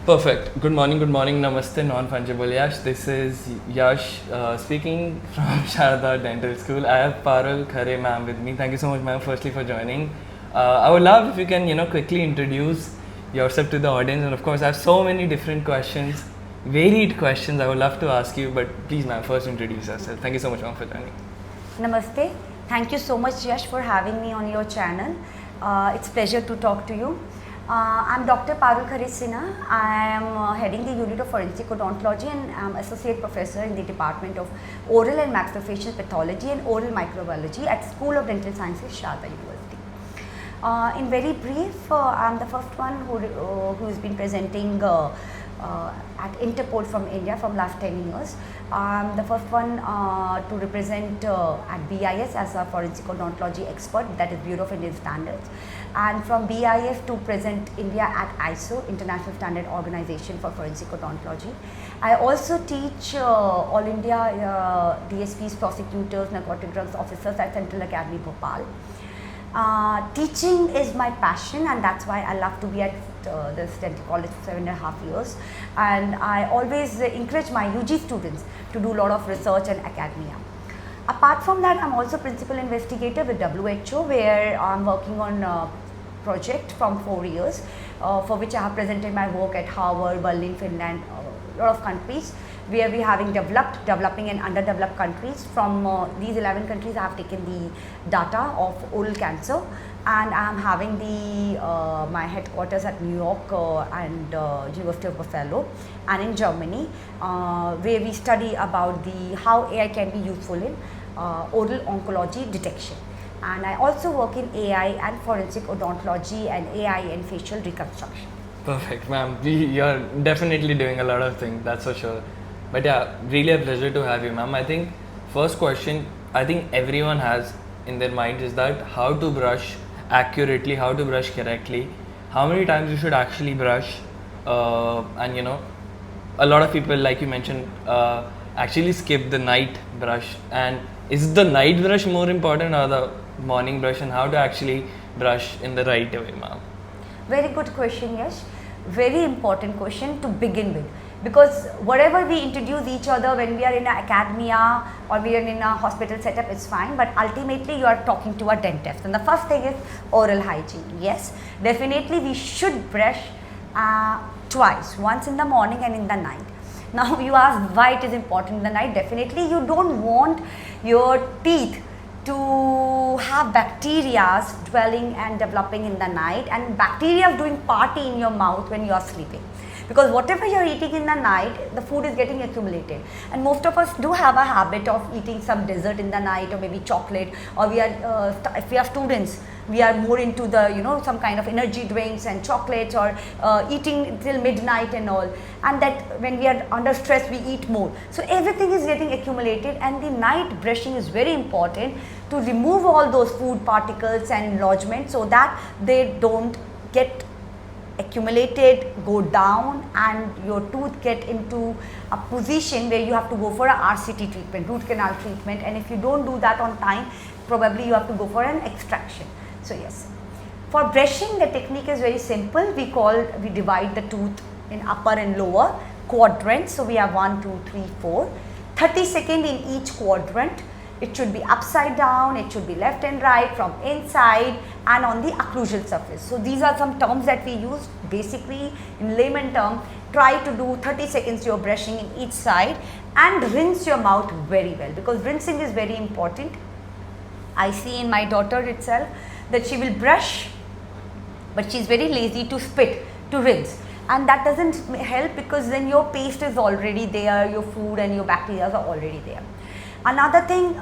Perfect. Good morning, namaste, non-fungible Yash. This is Yash speaking from Sharada Dental School. I have Parul Khare ma'am with me. Thank you so much ma'am firstly for joining. I would love if you can, quickly introduce yourself to the audience, and of course I have so many different questions, varied questions I would love to ask you, but please ma'am first introduce yourself. Thank you so much ma'am for joining. Namaste. Thank you so much, Yash, for having me on your channel. It's pleasure to talk to you. I'm Dr. Parul Khare. I am heading the unit of forensic odontology and I'm associate professor in the department of oral and maxillofacial pathology and oral microbiology at School of Dental Sciences, Sharda University. In very brief, I'm the first one who's been presenting at Interpol from India from last 10 years. I'm the first one to represent at BIS as a forensic odontology expert, that is Bureau of Indian Standards, and from BIS to present India at ISO, International Standard Organization for Forensic Odontology. I also teach All India DSPs, prosecutors, narcotic drugs officers at Central Academy, Bhopal. Teaching is my passion, and that's why I love to be at this dental college for 7.5 years, and I always encourage my UG students to do a lot of research and academia. Apart from that, I'm also principal investigator with WHO, where I'm working on a project from 4 years, for which I have presented my work at Harvard, Berlin, Finland, a lot of countries, where we having developed, developing and underdeveloped countries. From these 11 countries, I have taken the data of oral cancer, and I am having the my headquarters at New York and University of Buffalo, and in Germany, where we study about the how AI can be useful in oral oncology detection. And I also work in AI and forensic odontology and AI and facial reconstruction. Perfect ma'am. You're definitely doing a lot of things, that's for sure. But yeah, really a pleasure to have you ma'am. I think first question I think everyone has in their mind is that how to brush accurately, how to brush correctly, how many times you should actually brush, and a lot of people, like you mentioned, actually skip the night brush. And is the night brush more important or the morning brush, and how to actually brush in the right way ma'am? Very good question, Yash. Very important question to begin with, because whatever we introduce each other when we are in academia or we are in a hospital setup, it's fine, but ultimately you are talking to a dentist, and the first thing is oral hygiene. Yes, definitely we should brush twice, once in the morning and in the night. Now you ask why it is important in the night. Definitely you don't want your teeth to have bacteria dwelling and developing in the night, and bacteria doing party in your mouth when you are sleeping, because whatever you are eating in the night, the food is getting accumulated, and most of us do have a habit of eating some dessert in the night, or maybe chocolate, or we are if we are students, we are more into the some kind of energy drinks and chocolates, or eating till midnight and all, and that when we are under stress we eat more, so everything is getting accumulated, and the night brushing is very important to remove all those food particles and lodgements, so that they don't get accumulated, go down, and your tooth get into a position where you have to go for a RCT treatment, root canal treatment, and if you don't do that on time, probably you have to go for an extraction. So yes, for brushing the technique is very simple. We divide the tooth in upper and lower quadrants. So we have 1, 2, 3, 4, 30 seconds in each quadrant. It should be upside down, it should be left and right, from inside and on the occlusal surface. So these are some terms that we use. Basically, in layman term, try to do 30 seconds your brushing in each side, and rinse your mouth very well, because rinsing is very important. I see in my daughter itself that she will brush, but she is very lazy to spit, to rinse, and that doesn't help, because then your paste is already there, your food and your bacteria are already there. Another thing,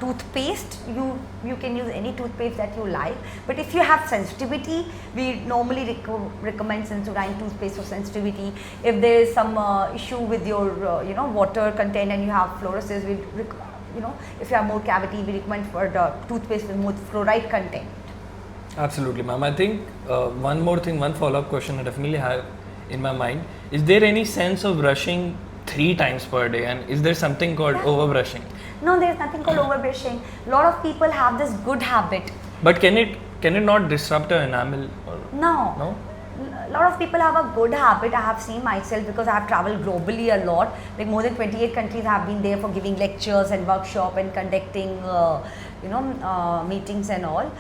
toothpaste, you can use any toothpaste that you like, but if you have sensitivity, we normally recommend Sensodyne toothpaste for sensitivity. If there is some issue with your water content and you have fluorosis, if you have more cavity, we recommend for the toothpaste with more fluoride content. Absolutely ma'am. I think one more thing, one follow-up question I definitely have in my mind, is there any sense of brushing 3 times per day, and is there something called overbrushing? No, there is nothing called overbrushing. A lot of people have this good habit. But can it not disrupt your enamel? Or No. No? lot of people have a good habit. I have seen myself because I have traveled globally a lot. Like more than 28 countries I have been there for giving lectures and workshop and conducting meetings and all.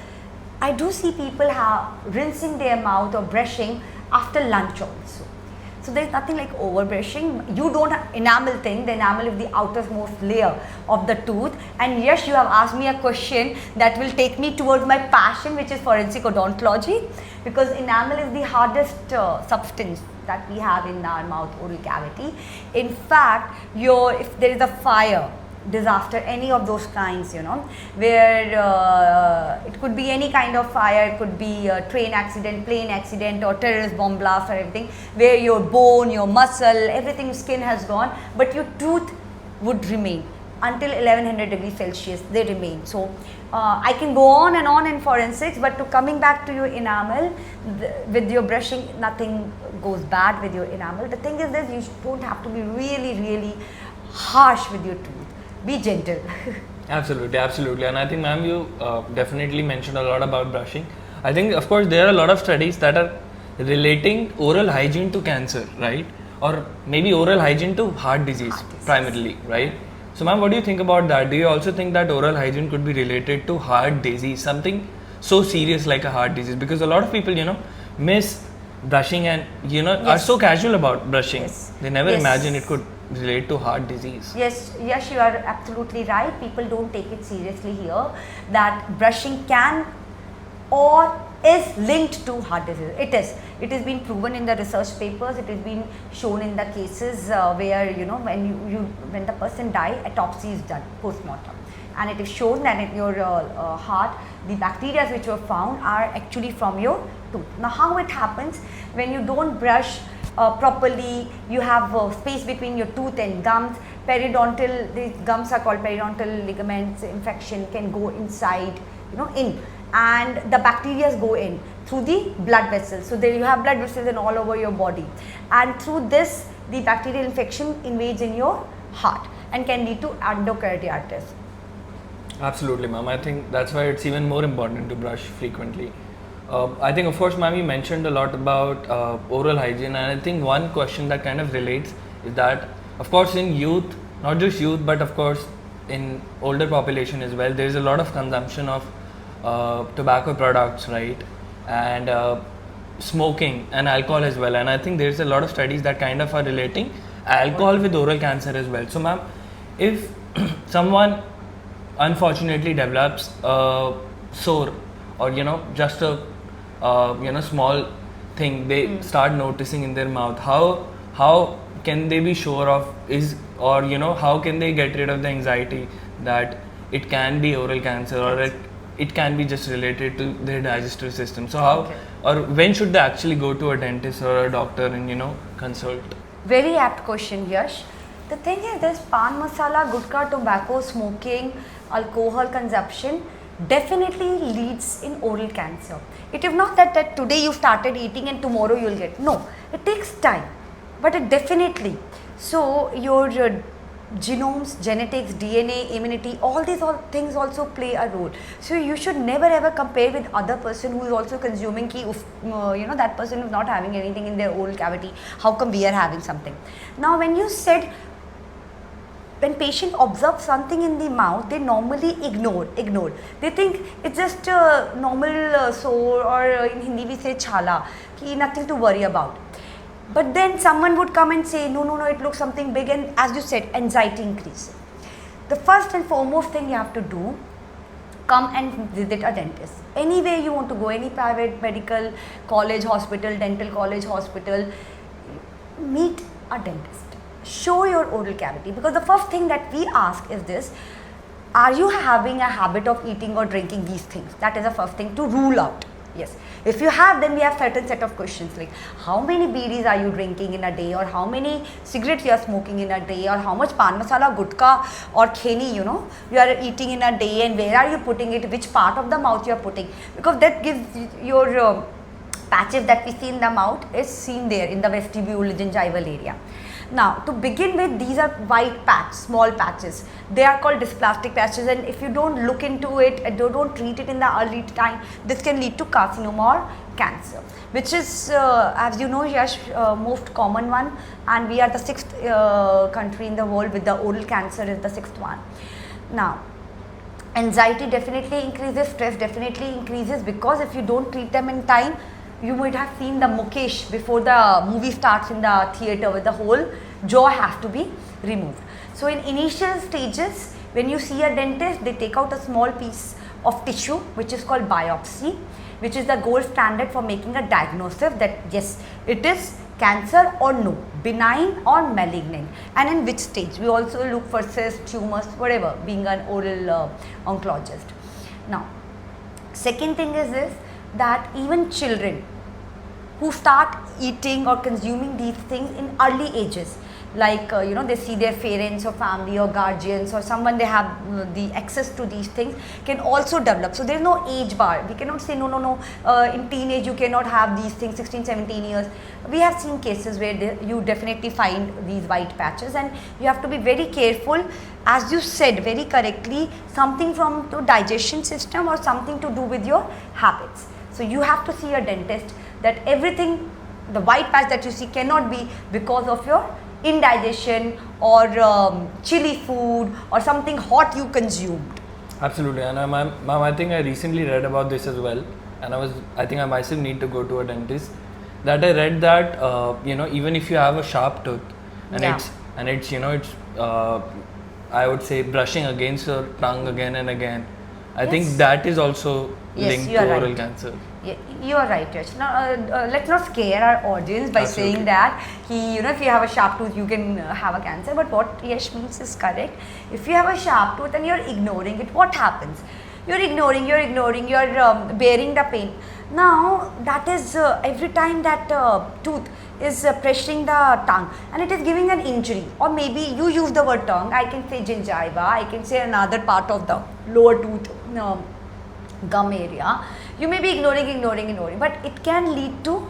I do see people rinsing their mouth or brushing after lunch also. So there is nothing like over brushing. You don't have enamel thing. The enamel is the outermost layer of the tooth. And yes, you have asked me a question that will take me towards my passion, which is forensic odontology, because enamel is the hardest substance that we have in our mouth oral cavity. In fact, if there is a fire, disaster, any of those kinds, where it could be any kind of fire, it could be a train accident, plane accident, or terrorist bomb blast or everything, where your bone, your muscle, everything, skin has gone, but your tooth would remain until 1100 degrees Celsius, they remain. So I can go on and on in forensics, but coming back to your enamel, with your brushing, nothing goes bad with your enamel. The thing is this, you don't have to be really, really harsh with your tooth. Be gentle. Absolutely, absolutely. And I think, ma'am, you definitely mentioned a lot about brushing. I think, of course, there are a lot of studies that are relating oral hygiene to cancer, right? Or maybe oral hygiene to heart disease, primarily, right? So, ma'am, what do you think about that? Do you also think that oral hygiene could be related to heart disease, something so serious like a heart disease? Because a lot of people, miss brushing and, are so casual about brushing. Yes. They never imagine it could relate to heart disease. Yes, you are absolutely right. People don't take it seriously here that brushing can or is linked to heart disease. It is. It has been proven in the research papers. It has been shown in the cases where when the person dies, autopsy is done, post-mortem, and it is shown that in your heart, the bacteria which were found are actually from your tooth. Now, how it happens when you don't brush properly, you have space between your tooth and gums. Periodontal, these gums are called periodontal ligaments. Infection can go inside, in, and the bacteria go in through the blood vessels. So there you have blood vessels in all over your body, and through this, the bacterial infection invades in your heart and can lead to endocarditis. Absolutely, ma'am. I think that's why it's even more important to brush frequently. I think, of course, ma'am, you mentioned a lot about oral hygiene, and I think one question that kind of relates is that, of course, in youth, not just youth, but of course in older population as well, there is a lot of consumption of tobacco products, right, and smoking and alcohol as well. And I think there's a lot of studies that kind of are relating alcohol with oral cancer as well. So, ma'am, if someone unfortunately develops a sore or just a small thing they start noticing in their mouth, how can they be sure of how can they get rid of the anxiety that it can be oral cancer or it can be just related to their digestive system? So how or when should they actually go to a dentist or a doctor and consult? Very apt question, Yash. The thing is this: pan masala, gutka, tobacco, smoking, alcohol consumption definitely leads in oral cancer. It is not that today you started eating and tomorrow you will get. No, it takes time, but it definitely. So your genomes, genetics, DNA, immunity, all these things also play a role. So you should never ever compare with other person who is also consuming that person is not having anything in their oral cavity. How come we are having something? Now when you said, when patient observes something in the mouth, they normally ignore. They think it's just a normal sore, or in Hindi we say chala, nothing to worry about. But then someone would come and say, no, it looks something big, and as you said, anxiety increases. The first and foremost thing you have to do, come and visit a dentist. Anywhere you want to go, any private medical college, hospital, dental college, hospital, meet a dentist. Show your oral cavity, because the first thing that we ask is this: are you having a habit of eating or drinking these things? That is the first thing to rule out. Yes, if you have, then we have certain set of questions like how many BDs are you drinking in a day, or how many cigarettes you are smoking in a day, or how much pan masala, gutka or kheni you are eating in a day, and where are you putting it, which part of the mouth you are putting, because that gives your patches that we see in the mouth is seen there in the vestibule, gingival area. Now, to begin with, these are white patches, small patches. They are called dysplastic patches, and if you don't look into it and don't treat it in the early time, this can lead to carcinoma or cancer, which is, as you know, Yash, most common one, and we are the 6th country in the world with the oral cancer is the 6th one. Now, anxiety definitely increases, stress definitely increases, because if you don't treat them in time, you might have seen the Mukesh before the movie starts in the theater with the whole jaw has to be removed. So in initial stages, when you see a dentist, they take out a small piece of tissue which is called biopsy, which is the gold standard for making a diagnosis that yes, it is cancer or no, benign or malignant, and in which stage. We also look for cysts, tumors, whatever, being an oral oncologist. Now, second thing is this, that even children who start eating or consuming these things in early ages, like they see their parents or family or guardians or someone, they have the access to these things, can also develop. So there is no age bar. We cannot say no, in teenage you cannot have these things, 16, 17 years. We have seen cases where you definitely find these white patches, and you have to be very careful. As you said very correctly, something from the digestion system or something to do with your habits. So you have to see a dentist, that everything, the white patch that you see cannot be because of your indigestion or chili food or something hot you consumed. Absolutely, and ma'am, I think I recently read about this as well, and I think I myself need to go to a dentist. That I read that even if you have a sharp tooth and it's I would say brushing against your tongue again and again, I think that is also linked to oral cancer. Yeah, you are right, Yash. Now, let's not scare our audience by saying that if you have a sharp tooth, you can have a cancer. But what Yash means is correct. If you have a sharp tooth and you're ignoring it, what happens? You're ignoring, you're bearing the pain. Now, that is every time that tooth is pressuring the tongue and it is giving an injury, or maybe you use the word tongue, I can say gingiva, I can say another part of the lower tooth gum area. You may be ignoring, but it can lead to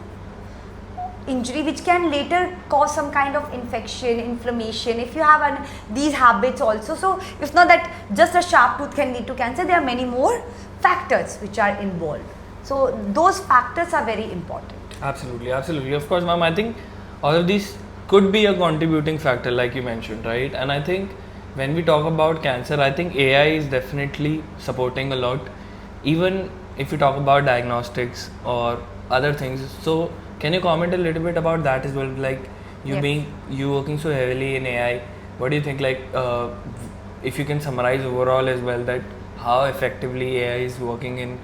injury, which can later cause some kind of infection, inflammation, if you have these habits also. So it's not that just a sharp tooth can lead to cancer, there are many more factors which are involved. So those factors are very important. Absolutely. Of course, ma'am, I think all of these could be a contributing factor like you mentioned, right? And I think when we talk about cancer, I think AI is definitely supporting a lot, even if you talk about diagnostics or other things. So can you comment a little bit about that as well? Like you working so heavily in AI, what do you think, like if you can summarize overall as well, that how effectively AI is working in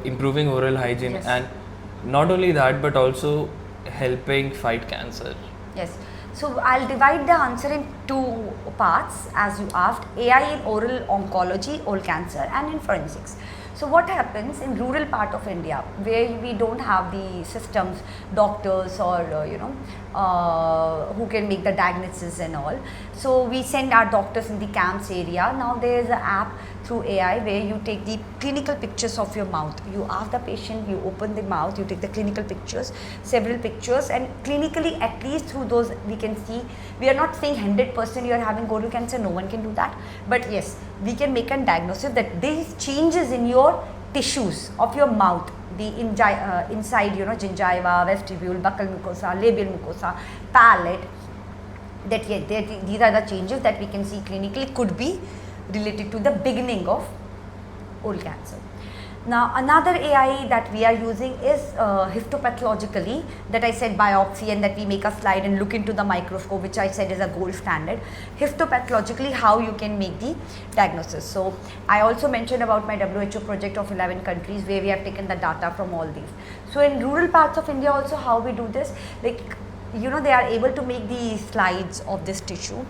improving oral hygiene, and not only that but also helping fight cancer? Yes. So I'll divide the answer in two parts as you asked: AI in oral oncology, oral cancer, and in forensics. So what happens in rural part of India, where we don't have the systems, doctors or who can make the diagnosis and all. So we send our doctors in the camps area. Now there is an app through AI where you take the clinical pictures of your mouth. You ask the patient, you open the mouth, you take the clinical pictures, several pictures, and clinically at least through those we can see. We are not saying 100% you are having oral cancer, no one can do that. But yes, we can make a diagnosis that these changes in your tissues of your mouth, the inside, gingiva, vestibule, buccal mucosa, labial mucosa, palate, that these are the changes that we can see clinically could be related to the beginning of oral cancer. Now another AI that we are using is histopathologically, that I said biopsy, and that we make a slide and look into the microscope, which I said is a gold standard. Histopathologically, how you can make the diagnosis. So I also mentioned about my WHO project of 11 countries where we have taken the data from all these. So in rural parts of India also, how we do this, like they are able to make the slides of this tissue,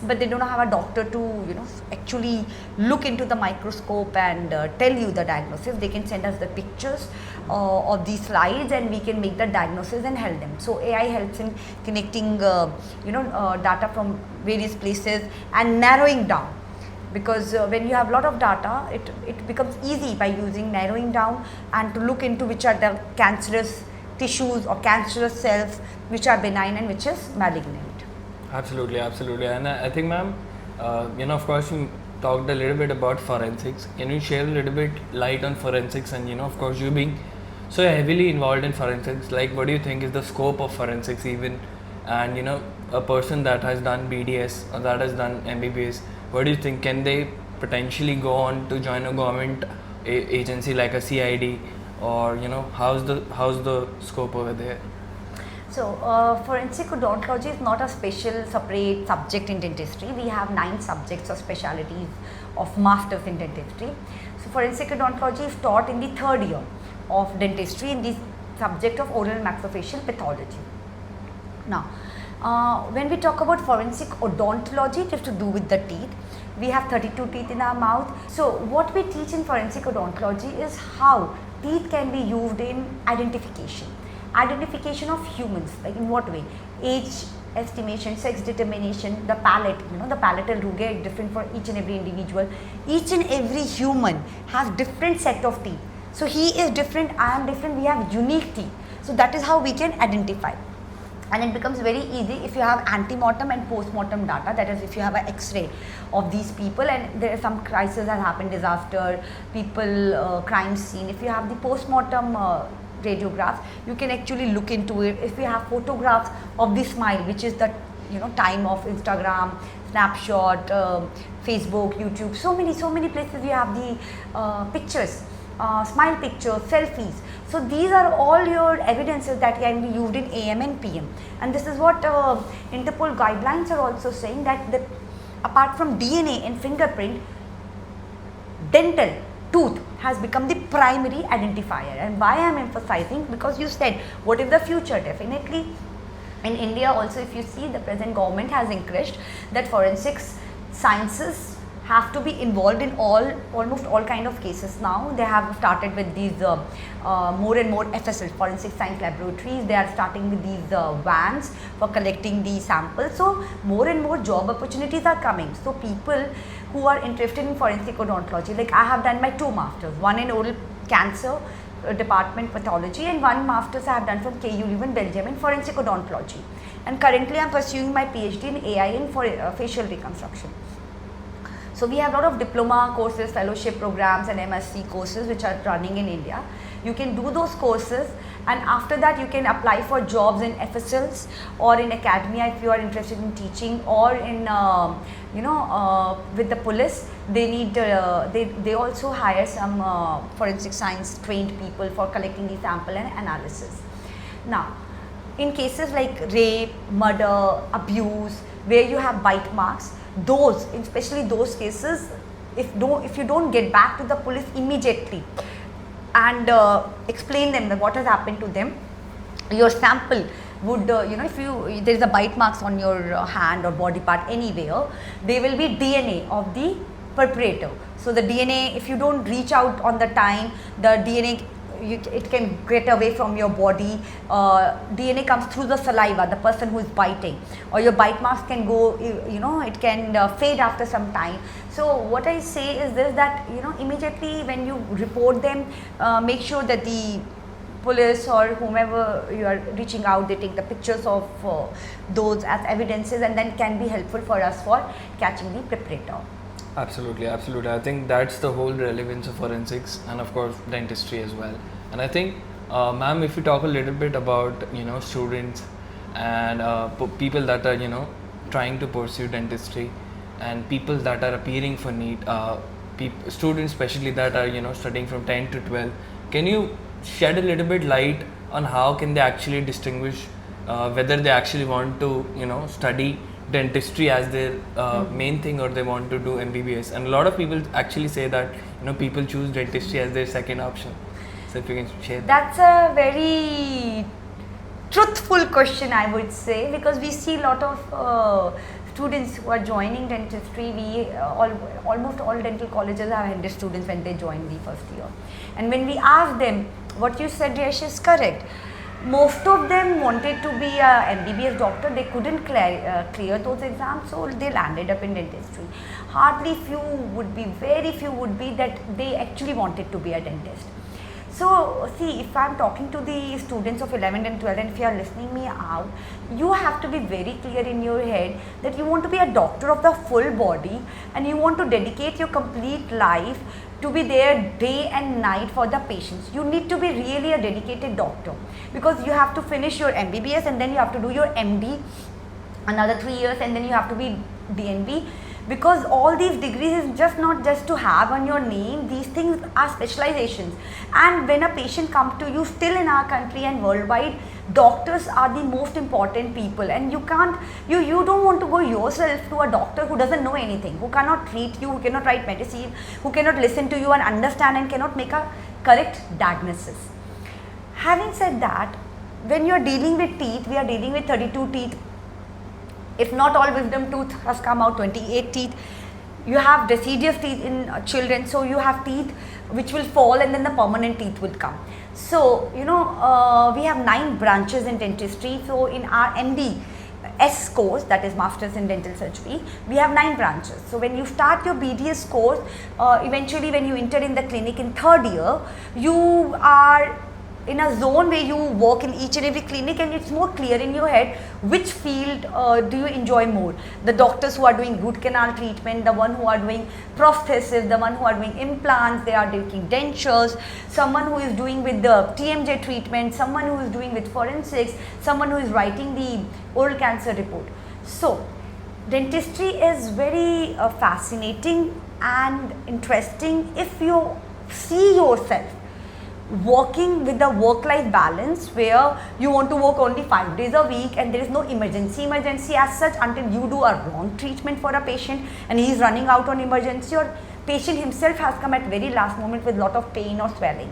but they don't have a doctor to actually look into the microscope and tell you the diagnosis. They can send us the pictures of these slides and we can make the diagnosis and help them. So AI helps in connecting data from various places and narrowing down, because when you have a lot of data, it becomes easy by using narrowing down and to look into which are the cancerous tissues or cancerous cells which are benign and which is malignant. Absolutely, absolutely. And I think, ma'am, of course, you talked a little bit about forensics. Can you share a little bit light on forensics? And, of course, you being so heavily involved in forensics, like, what do you think is the scope of forensics, even? And, a person that has done BDS or that has done MBBS, what do you think? Can they potentially go on to join a government agency like a CID? Or, how's the scope over there? So, forensic odontology is not a special separate subject in dentistry. We have 9 subjects or specialities of masters in dentistry. So, forensic odontology is taught in the 3rd year of dentistry in the subject of oral and maxillofacial pathology. Now, when we talk about forensic odontology, it is to do with the teeth. We have 32 teeth in our mouth. So, what we teach in forensic odontology is how teeth can be used in identification of humans. Like in what way? Age estimation, sex determination, the palate, the palatal rugae is different for each and every individual. Each and every human has different set of teeth. So he is different, I am different, we have unique teeth. So that is how we can identify. And it becomes very easy if you have antemortem and postmortem data, that is if you have an x-ray of these people and there is some crisis has happened, disaster, people, crime scene. If you have the postmortem radiographs, you can actually look into it. If we have photographs of the smile, which is the time of Instagram, Snapshot, Facebook, YouTube, so many places we have the pictures, smile pictures, selfies. So these are all your evidences that can be used in AM and PM. And this is what Interpol guidelines are also saying, that apart from DNA and fingerprint, dental tooth has become the primary identifier. And why I am emphasizing, because you said what is the future? Definitely in India also, if you see, the present government has encouraged that forensics sciences have to be involved in almost all kind of cases. Now they have started with these more and more FSL, forensic science laboratories. They are starting with these vans for collecting the samples. So more and more job opportunities are coming. So people who are interested in forensic odontology, like I have done my 2 masters, one in oral cancer department pathology and 1 masters I have done from KU Leuven, Belgium in forensic odontology. And currently I am pursuing my PhD in AI in facial reconstruction. So we have a lot of diploma courses, fellowship programs and MSc courses which are running in India. You can do those courses and after that you can apply for jobs in FSLs or in academia if you are interested in teaching, or in with the police. They need they also hire some forensic science trained people for collecting the sample and analysis. Now in cases like rape, murder, abuse, where you have bite marks, those, especially those cases, if you don't get back to the police immediately and explain them that what has happened to them, your sample would if there is a bite marks on your hand or body part anywhere, there will be DNA of the perpetrator. So the DNA, if you don't reach out on the time, the DNA it can get away from your body. DNA comes through the saliva, the person who is biting, or your bite marks can go, it can fade after some time. So what I say is this, that immediately when you report them, make sure that the police or whomever you are reaching out, they take the pictures of those as evidences, and then can be helpful for us for catching the perpetrator. Absolutely, absolutely. I think that's the whole relevance of forensics and of course dentistry as well. And I think, ma'am, if you talk a little bit about students and people that are trying to pursue dentistry, and people that are appearing for NEET, students especially that are studying from 10 to 12, can you shed a little bit light on how can they actually distinguish whether they actually want to study dentistry as their main thing, or they want to do MBBS? And a lot of people actually say that people choose dentistry as their second option. So if you can share that. That's a very truthful question, I would say, because we see a lot of students who are joining dentistry. Almost all dental colleges have handed students when they join the first year, and when we ask them, what you said, Yash, is correct. Most of them wanted to be a MBBS doctor. They couldn't clear those exams, so they landed up in dentistry. Very few would be that they actually wanted to be a dentist. So see, if I'm talking to the students of 11th and 12th, and if you are listening me out, you have to be very clear in your head that you want to be a doctor of the full body, and you want to dedicate your complete life to be there day and night for the patients. You need to be really a dedicated doctor, because you have to finish your MBBS and then you have to do your MD another 3 years, and then you have to be DNB, because all these degrees is just not just to have on your name. These things are specializations, and when a patient comes to you, still in our country and worldwide, doctors are the most important people, and you don't want to go yourself to a doctor who doesn't know anything, who cannot treat you, who cannot write medicine, who cannot listen to you and understand, and cannot make a correct diagnosis. Having said that, when you are dealing with teeth, we are dealing with 32 teeth. If not all wisdom tooth has come out, 28 teeth. You have deciduous teeth in children, so you have teeth which will fall and then the permanent teeth will come. So, we have 9 branches in dentistry. So, in our MBS course, that is Masters in Dental Surgery, we have 9 branches. So, when you start your BDS course, eventually when you enter in the clinic in 3rd year, you are in a zone where you work in each and every clinic, and it's more clear in your head which field do you enjoy more. The doctors who are doing root canal treatment, the one who are doing prosthesis, the one who are doing implants, they are doing dentures, someone who is doing with the TMJ treatment, someone who is doing with forensics, someone who is writing the oral cancer report. So dentistry is very fascinating and interesting if you see yourself working with the work-life balance, where you want to work only 5 days a week and there is no emergency as such until you do a wrong treatment for a patient and he is running out on emergency, or patient himself has come at very last moment with lot of pain or swelling.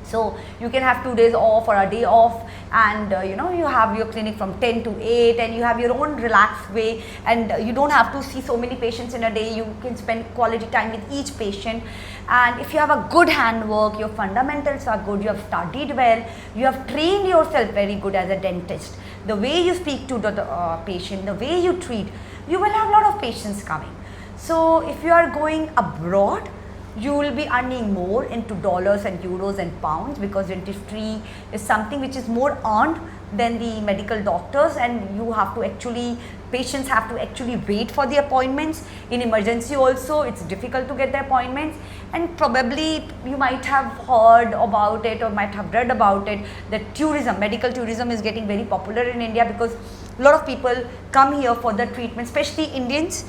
So you can have 2 days off or a day off, and you have your clinic from 10 to 8, and you have your own relaxed way, and you don't have to see so many patients in a day. You can spend quality time with each patient, and if you have a good handwork, your fundamentals are good, you have studied well, you have trained yourself very good as a dentist, the way you speak to the patient, the way you treat, you will have a lot of patients coming. So if you are going abroad, you will be earning more into dollars and euros and pounds, because dentistry is something which is more earned than the medical doctors, and you have to actually, patients have to actually wait for the appointments. In emergency also, it's difficult to get the appointments, and probably you might have heard about it or might have read about it that tourism, medical tourism is getting very popular in India, because a lot of people come here for the treatment, especially Indians.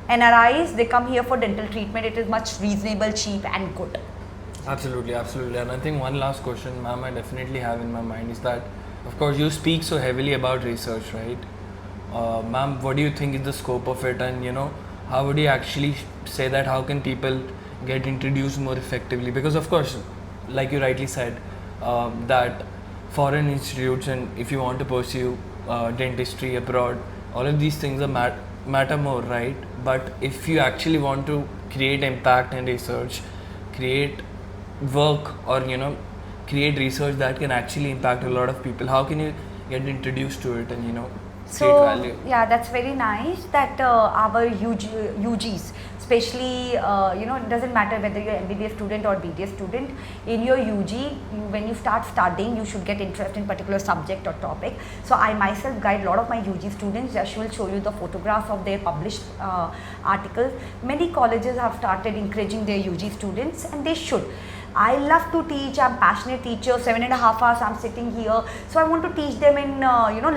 NRIs, they come here for dental treatment. It is much reasonable, cheap and good. Absolutely, absolutely. And I think one last question, ma'am, I definitely have in my mind is that, of course, you speak so heavily about research, right? Ma'am, what do you think is the scope of it, and how would you actually say that, how can people get introduced more effectively? Because of course, like you rightly said, that foreign institutes, and if you want to pursue dentistry abroad, all of these things are matter more, right? But if you actually want to create impact and research, create work, or create research that can actually impact a lot of people, how can you get introduced to it and create value? Yeah, that's very nice that our UGs, especially it doesn't matter whether you're MBBS student or BDS student, in your UG, when you start studying, you should get interest in particular subject or topic. So I myself guide a lot of my UG students. Just will show you the photographs of their published articles. Many colleges have started encouraging their UG students, and they should. I love to teach. I'm a passionate teacher. 7.5 hours I'm sitting here, so I want to teach them in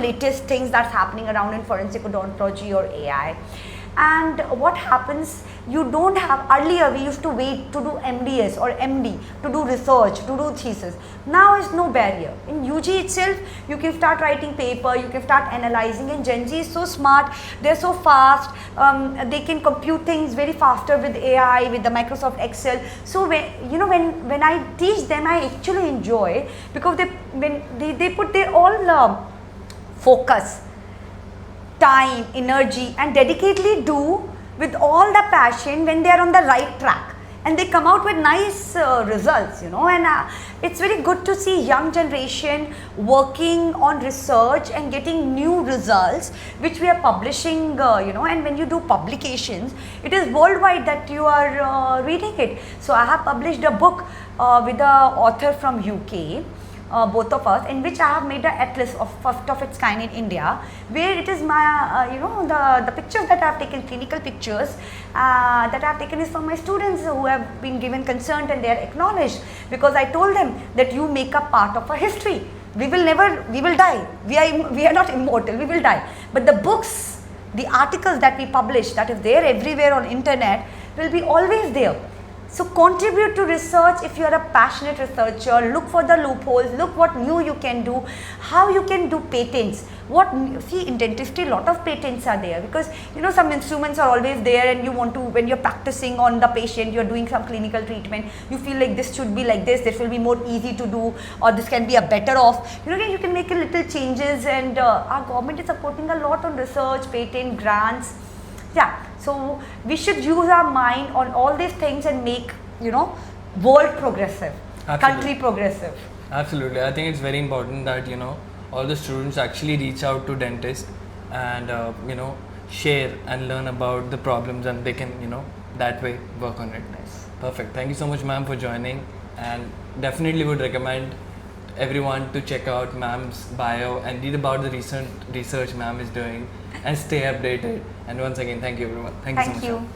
latest things that's happening around in forensic odontology or AI. And what happens, you don't have, earlier we used to wait to do MDS or MD, to do research, to do thesis. Now is no barrier. In UG itself, you can start writing paper, you can start analyzing, and Gen Z is so smart, they're so fast, they can compute things very faster with AI, with the Microsoft Excel. So when I teach them, I actually enjoy, because they put their all focus, time, energy, and dedicatedly do with all the passion when they are on the right track. and they come out with nice results, and it's very good to see young generation working on research and getting new results which we are publishing, and when you do publications, it is worldwide that you are reading it. So I have published a book with the author from UK, both of us, in which I have made an atlas of first of its kind in India, where it is my, the pictures that I have taken, clinical pictures that I have taken is from my students who have been given consent and they are acknowledged, because I told them that you make a part of a history. We will die. We are not immortal, we will die. But the books, the articles that we publish, that is there everywhere on internet, will be always there. So contribute to research if you are a passionate researcher. Look for the loopholes, look what new you can do, how you can do patents. See, in dentistry, lot of patents are there, because some instruments are always there, and you want to, when you're practicing on the patient, you're doing some clinical treatment, you feel like this should be like this will be more easy to do, or this can be a better off. You can make a little changes, and our government is supporting a lot on research, patent, grants. Yeah, so we should use our mind on all these things and make, world progressive, country progressive. Absolutely. I think it's very important that, all the students actually reach out to dentists and, share and learn about the problems, and they can, that way work on it. Yes. Perfect. Thank you so much, ma'am, for joining, and definitely would recommend everyone to check out ma'am's bio and read about the recent research ma'am is doing and stay updated. And once again, thank you everyone. Thank you so much. Thank you.